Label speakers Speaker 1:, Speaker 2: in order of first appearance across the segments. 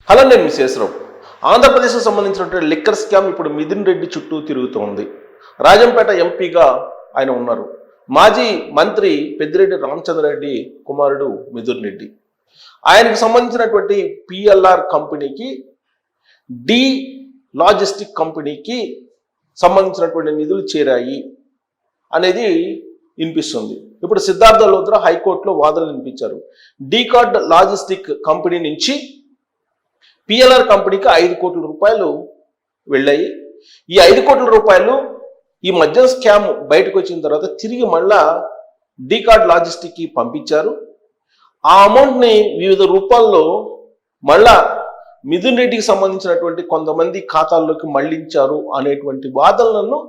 Speaker 1: Hello, నేను మీ శేషరావు. ఆంధ్రప్రదేశ్కు సంబంధించినటువంటి లిక్కర్ స్కామ్ ఇప్పుడు మిథున్ రెడ్డి చుట్టూ తిరుగుతోంది. రాజంపేట ఎంపీగా ఆయన ఉన్నారు. మాజీ మంత్రి పెద్దిరెడ్డి రామచంద్రారెడ్డి కుమారుడు మిథున్ రెడ్డి. ఆయనకు సంబంధించినటువంటి పిఎల్ఆర్ కంపెనీకి, డి లాజిస్టిక్ కంపెనీకి సంబంధించినటువంటి నిధులు చేరాయి అనేది వినిపిస్తుంది. ఇప్పుడు సిద్ధార్థ లోద్రా హైకోర్టులో వాదనలు వినిపించారు. డీకార్డ్ లాజిస్టిక్ కంపెనీ నుంచి పిఎల్ఆర్ కంపెనీకి 5 కోట్ల రూపాయలు వెళ్ళాయి. ఈ 5 కోట్ల రూపాయలు ఈ మద్యం స్కామ్ బయటకు వచ్చిన తర్వాత తిరిగి మళ్ళా డీకార్డ్ లాజిస్టిక్కి పంపించారు. ఆ అమౌంట్ని వివిధ రూపాల్లో మళ్ళా మిథున్ రెడ్డికి సంబంధించినటువంటి కొంతమంది ఖాతాల్లోకి మళ్లించారు అనేటువంటి వాదనలను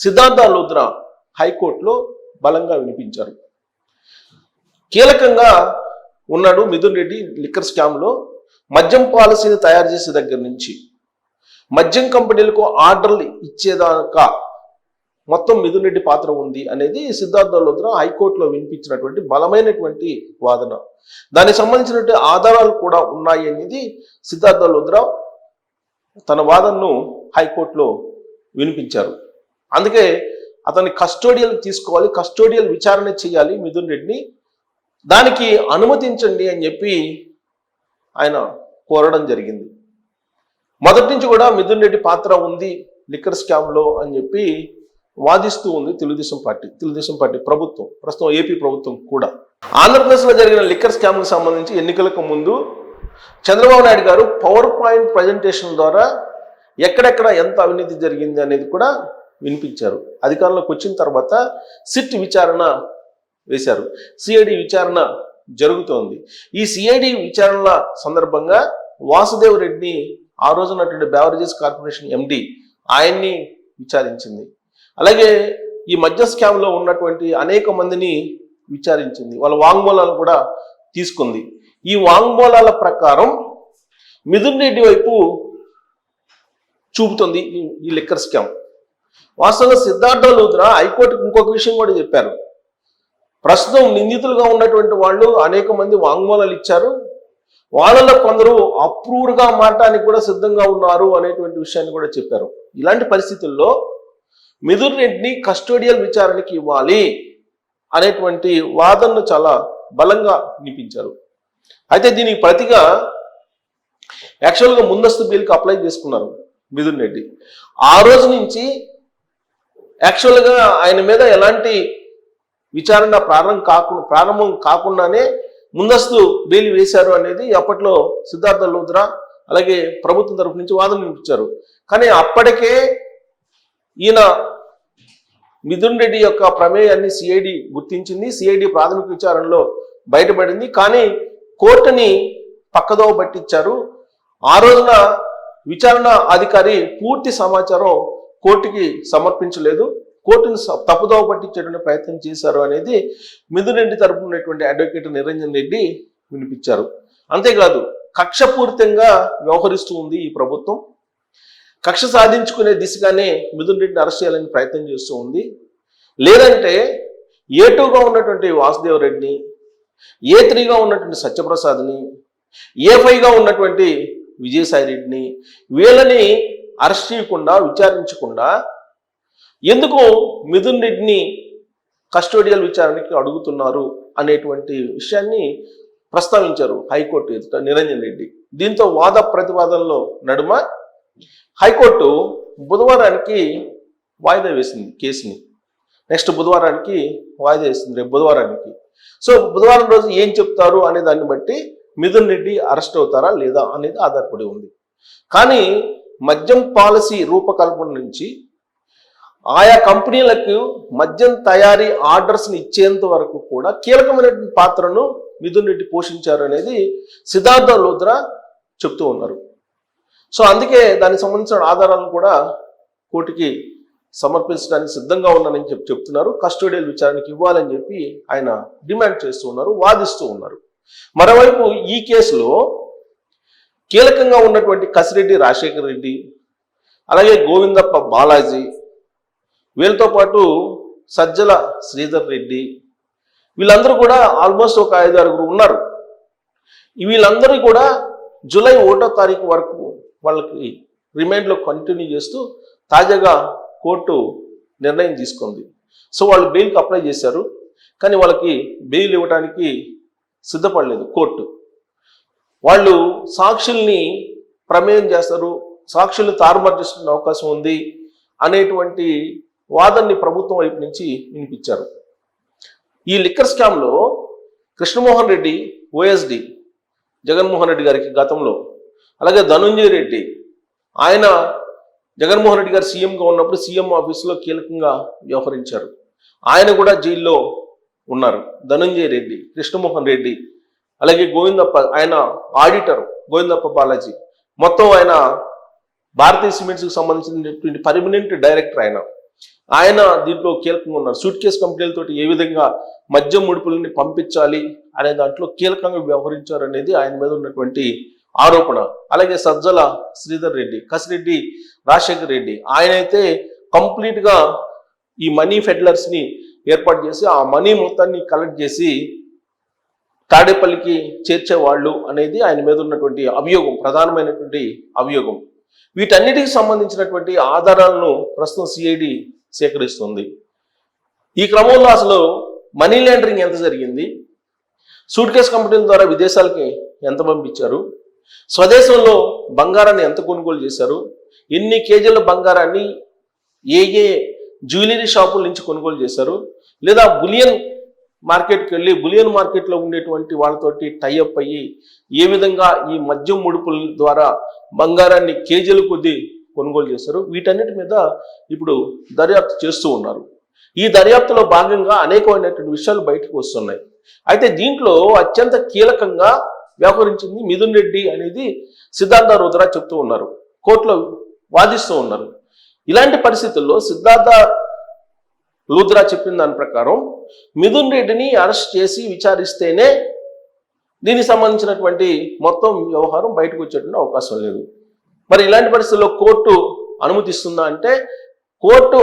Speaker 1: సిద్ధార్థ లోద్రా హైకోర్టులో బలంగా వినిపించారు. కీలకంగా ఉన్నాడు మిథున్ రెడ్డి లిక్కర్ స్కామ్లో. మద్యం పాలసీని తయారు చేసే దగ్గర నుంచి మద్యం కంపెనీలకు ఆర్డర్లు ఇచ్చేదాకా మొత్తం మిథున్ రెడ్డి పాత్ర ఉంది అనేది సిద్ధార్థ లోద్రా హైకోర్టులో వినిపించినటువంటి బలమైనటువంటి వాదన. దానికి సంబంధించినటువంటి ఆధారాలు కూడా ఉన్నాయి అనేది సిద్ధార్థ లోద్రా తన వాదనను హైకోర్టులో వినిపించారు. అందుకే అతన్ని కస్టోడియల్ తీసుకోవాలి, కస్టోడియల్ విచారణ చేయాలి మిథున్ రెడ్డిని, దానికి అనుమతించండి అని చెప్పి ఆయన కోరడం జరిగింది. మొదటి నుంచి కూడా మిథున్ రెడ్డి పాత్ర ఉంది లిక్కర్ స్కామ్లో అని చెప్పి వాదిస్తూ ఉంది తెలుగుదేశం పార్టీ ప్రభుత్వం, ప్రస్తుతం ఏపీ ప్రభుత్వం కూడా. ఆంధ్రప్రదేశ్లో జరిగిన లిక్కర్ స్కామ్కి సంబంధించి ఎన్నికలకు ముందు చంద్రబాబు నాయుడు గారు పవర్ పాయింట్ ప్రజెంటేషన్ ద్వారా ఎక్కడెక్కడ ఎంత అవినీతి జరిగింది అనేది కూడా వినిపించారు. అధికారంలోకి వచ్చిన తర్వాత సిట్ విచారణ వేశారు. సిఐడి విచారణ జరుగుతోంది. ఈ సిఐడి విచారణల సందర్భంగా వాసుదేవ్ రెడ్డిని, ఆ రోజు ఉన్నటువంటి బెవరేజెస్ కార్పొరేషన్ ఎండి, ఆయన్ని విచారించింది. అలాగే ఈ మద్య స్కామ్లో ఉన్నటువంటి అనేక మందిని విచారించింది. వాళ్ళ వాంగ్మూలాలను కూడా తీసుకుంది. ఈ వాంగ్మూలాల ప్రకారం మిథున్ రెడ్డి వైపు చూపుతుంది ఈ లిక్కర్ స్కామ్. వాస్తవంగా సిద్ధార్థ లోద్రా హైకోర్టుకు ఇంకొక విషయం కూడా చెప్పారు. ప్రస్తుతం నిందితులుగా ఉన్నటువంటి వాళ్ళు అనేక మంది వాంగ్మూలాలు ఇచ్చారు, వాళ్ళలో కొందరు అప్రూవ్డ్గా మారటానికి కూడా సిద్ధంగా ఉన్నారు అనేటువంటి విషయాన్ని కూడా చెప్పారు. ఇలాంటి పరిస్థితుల్లో మిథున్ రెడ్డిని కస్టోడియల్ విచారణకి ఇవ్వాలి అనేటువంటి వాదనను చాలా బలంగా వినిపించారు. అయితే దీనికి ప్రతిగా యాక్చువల్గా ముందస్తు బెయిల్కి అప్లై చేసుకున్నారు మిథున్ రెడ్డి. ఆ రోజు నుంచి యాక్చువల్గా ఆయన మీద ఎలాంటి విచారణ ప్రారంభం కాకుండానే ముందస్తు బెయిల్ వేశారు అనేది అప్పట్లో సిద్ధార్థ లోద్రా అలాగే ప్రభుత్వం తరఫు నుంచి వాదన వినిపించారు. కానీ అప్పటికే ఈయన మిథున్ రెడ్డి యొక్క ప్రమేయాన్ని సిఐడి గుర్తించింది. సిఐడి ప్రాథమిక విచారణలో బయటపడింది. కానీ కోర్టుని పక్కదోవ పట్టించారు. ఆ రోజున విచారణ అధికారి పూర్తి సమాచారం కోర్టుకి సమర్పించలేదు, కోర్టును తప్పుదోవ పట్టించేటువంటి ప్రయత్నం చేశారు అనేది మిథున్ రెడ్డి తరపున ఉన్నటువంటి అడ్వకేట్ నిరంజన్ రెడ్డి వినిపించారు. అంతేకాదు, కక్షపూరితంగా వ్యవహరిస్తూ ఉంది ఈ ప్రభుత్వం. కక్ష సాధించుకునే దిశగానే మిథున్ రెడ్డిని అరెస్ట్ చేయాలని ప్రయత్నం చేస్తూ ఉంది. లేదంటే ఏ2గా ఉన్నటువంటి వాసుదేవ్ రెడ్డిని, ఏ3గా ఉన్నటువంటి సత్యప్రసాద్ని, ఏ5గా ఉన్నటువంటి విజయసాయి రెడ్డిని, వీళ్ళని అరెస్ట్ చేయకుండా, విచారించకుండా ఎందుకు మిథున్ రెడ్డిని కస్టోడియల్ విచారణకి అడుగుతున్నారు అనేటువంటి విషయాన్ని ప్రస్తావించారు హైకోర్టు ఎదుట నిరంజన్ రెడ్డి. దీంతో వాద ప్రతివాదనలో నడుమ హైకోర్టు బుధవారానికి వాయిదా వేసింది కేసుని. నెక్స్ట్ బుధవారానికి వాయిదా వేసింది, రేపు బుధవారానికి. సో బుధవారం రోజు ఏం చెప్తారు అనే దాన్ని బట్టి మిథున్ రెడ్డి అరెస్ట్ అవుతారా లేదా అనేది ఆధారపడి ఉంది. కానీ మద్యం పాలసీ రూపకల్పన నుంచి ఆయా కంపెనీలకు మద్యం తయారీ ఆర్డర్స్ని ఇచ్చేంత వరకు కూడా కీలకమైనటువంటి పాత్రను మిథున్ రెడ్డి పోషించారు అనేది సిద్ధార్థ లోద్రా చెప్తూ ఉన్నారు. సో అందుకే దానికి సంబంధించిన ఆధారాలను కూడా కోర్టుకి సమర్పించడానికి సిద్ధంగా ఉన్నానని చెప్తున్నారు. కస్టోడియల్ విచారణకి ఇవ్వాలని చెప్పి ఆయన డిమాండ్ చేస్తూ ఉన్నారు, వాదిస్తూ ఉన్నారు. మరోవైపు ఈ కేసులో కీలకంగా ఉన్నటువంటి కసిరెడ్డి రాజశేఖర రెడ్డి, అలాగే గోవిందప్ప బాలాజీ, వీళ్ళతో పాటు సజ్జల శ్రీధర్ రెడ్డి, వీళ్ళందరూ కూడా ఆల్మోస్ట్ ఒక 5-6 ఉన్నారు. వీళ్ళందరూ కూడా జూలై 1వ తారీఖు వరకు వాళ్ళకి రిమైండ్లో కంటిన్యూ చేస్తూ తాజాగా కోర్టు నిర్ణయం తీసుకుంది. సో వాళ్ళు బెయిల్కి అప్లై చేశారు, కానీ వాళ్ళకి బెయిల్ ఇవ్వడానికి సిద్ధపడలేదు కోర్టు. వాళ్ళు సాక్షుల్ని ప్రమేయం చేస్తారు, సాక్షుల్ని తారుమారు చేసుకునే అవకాశం ఉంది అనేటువంటి వాదనని ప్రభుత్వం వైపు నుంచి వినిపించారు. ఈ లిక్కర్ స్కామ్లో కృష్ణమోహన్ రెడ్డి ఓఎస్డి జగన్మోహన్ రెడ్డి గారికి గతంలో, అలాగే ధనుంజయ రెడ్డి ఆయన జగన్మోహన్ రెడ్డి గారు సీఎంగా ఉన్నప్పుడు సీఎం ఆఫీసులో కీలకంగా వ్యవహరించారు. ఆయన కూడా జైల్లో ఉన్నారు. ధనుంజయ రెడ్డి, కృష్ణమోహన్ రెడ్డి, అలాగే గోవిందప్ప, ఆయన ఆడిటర్ గోవిందప్ప బాలాజీ, మొత్తం ఆయన భారతీయ సిమెంట్స్కి సంబంధించినటువంటి పర్మనెంట్ డైరెక్టర్ ఆయన దీంట్లో కీలకంగా ఉన్నారు. సూట్ కేసు కంపెనీలతోటి ఏ విధంగా మద్యం ముడుపులని పంపించాలి అనే దాంట్లో కీలకంగా వ్యవహరించారు అనేది ఆయన మీద ఉన్నటువంటి ఆరోపణ. అలాగే సజ్జల శ్రీధర్ రెడ్డి, కసిరెడ్డి రాజశేఖర్ రెడ్డి, ఆయనైతే కంప్లీట్గా ఈ మనీ ఫెడ్లర్స్ని ఏర్పాటు చేసి ఆ మనీ మొత్తాన్ని కలెక్ట్ చేసి తాడేపల్లికి చేర్చేవాళ్ళు అనేది ఆయన మీద ఉన్నటువంటి అభియోగం, ప్రధానమైనటువంటి అభియోగం. వీటన్నిటికి సంబంధించినటువంటి ఆధారాలను ప్రస్తుతం సిఐడి సేకరిస్తుంది. ఈ క్రమంలో అసలు మనీ లాండరింగ్ ఎంత జరిగింది, సూట్ కేసు కంపెనీల ద్వారా విదేశాలకి ఎంత పంపించారు, స్వదేశంలో బంగారాన్ని ఎంత కొనుగోలు చేశారు, ఎన్ని కేజీల బంగారాన్ని ఏ జ్యువెలరీ షాపుల నుంచి కొనుగోలు చేశారు, లేదా బులియన్ మార్కెట్కి వెళ్ళి బులియన్ మార్కెట్లో ఉండేటువంటి వాళ్ళతోటి టైఅప్ అయ్యి ఏ విధంగా ఈ మద్యం ముడుపుల ద్వారా బంగారాన్ని కేజీల కొద్దీ కొనుగోలు చేశారు, వీటన్నిటి మీద ఇప్పుడు దర్యాప్తు చేస్తూ ఉన్నారు. ఈ దర్యాప్తులో భాగంగా అనేకమైనటువంటి విషయాలు బయటకు వస్తున్నాయి. అయితే దీంట్లో అత్యంత కీలకంగా వ్యవహరించింది మిథున్ రెడ్డి అనేది సిద్ధార్థ రుద్ర చెప్తూ ఉన్నారు, కోర్టులో వాదిస్తూ ఉన్నారు. ఇలాంటి పరిస్థితుల్లో సిద్ధార్థ లుద్రా చెప్పిన దాని ప్రకారం మిథున్ రెడ్డిని అరెస్ట్ చేసి విచారిస్తేనే దీనికి సంబంధించినటువంటి మొత్తం వ్యవహారం బయటకు వచ్చేటువంటి అవకాశం లేదు. మరి ఇలాంటి పరిస్థితుల్లో కోర్టు అనుమతిస్తుందా అంటే, కోర్టు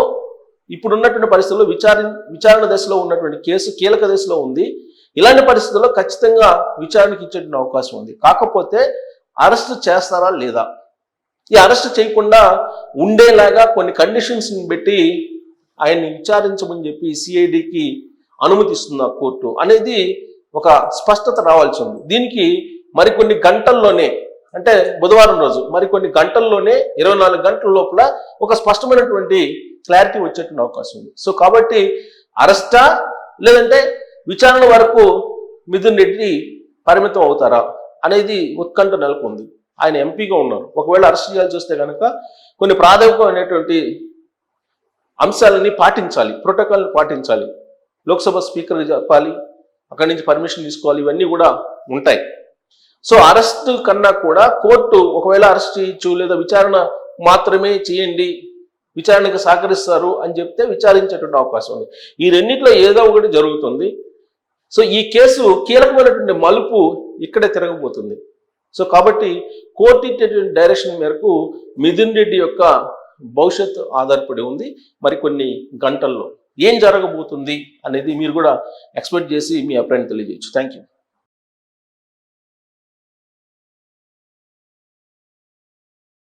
Speaker 1: ఇప్పుడున్నటువంటి పరిస్థితుల్లో విచారణ దశలో ఉన్నటువంటి కేసు కీలక దశలో ఉంది. ఇలాంటి పరిస్థితుల్లో ఖచ్చితంగా విచారణకి ఇచ్చేటువంటి అవకాశం ఉంది. కాకపోతే అరెస్ట్ చేస్తారా లేదా, ఈ అరెస్ట్ చేయకుండా ఉండేలాగా కొన్ని కండిషన్స్ని పెట్టి ఆయన్ని విచారించమని చెప్పి సిఐడికి అనుమతిస్తున్న కోర్టు అనేది ఒక స్పష్టత రావాల్సి ఉంది. దీనికి మరికొన్ని గంటల్లోనే, అంటే బుధవారం రోజు మరికొన్ని గంటల్లోనే 24 గంటల లోపల ఒక స్పష్టమైనటువంటి క్లారిటీ వచ్చేటువంటి అవకాశం ఉంది. సో కాబట్టి అరెస్టా లేదంటే విచారణ వరకు మిథున్ రెడ్డి పరిమితం అవుతారా అనేది ఉత్కంఠ నెలకొంది. ఆయన ఎంపీగా ఉన్నారు. ఒకవేళ అరెస్ట్ చేయాల్సి వస్తే కనుక కొన్ని ప్రాథమికమైనటువంటి అంశాలని పాటించాలి, ప్రోటోకాల్ని పాటించాలి. లోక్సభ స్పీకర్ చెప్పాలి, అక్కడి నుంచి పర్మిషన్ తీసుకోవాలి, ఇవన్నీ కూడా ఉంటాయి. సో అరెస్ట్ కన్నా కూడా కోర్టు ఒకవేళ అరెస్ట్ చేయొచ్చు లేదా విచారణ మాత్రమే చేయండి, విచారణకు సహకరిస్తారు అని చెప్తే విచారించేటువంటి అవకాశం ఉంది. ఈ రెండిట్లో ఏదో ఒకటి జరుగుతుంది. సో ఈ కేసు కీలకమైనటువంటి మలుపు ఇక్కడే తిరగబోతుంది. సో కాబట్టి కోర్టు ఇచ్చేటువంటి డైరెక్షన్ మేరకు మిథున్ రెడ్డి యొక్క భవిష్యత్తు ఆధారపడి ఉంది. మరికొన్ని గంటల్లో ఏం జరగబోతుంది అనేది మీరు కూడా ఎక్స్పెక్ట్ చేసి మీ అభిప్రాయాన్ని తెలియజేయచ్చు. Thank you.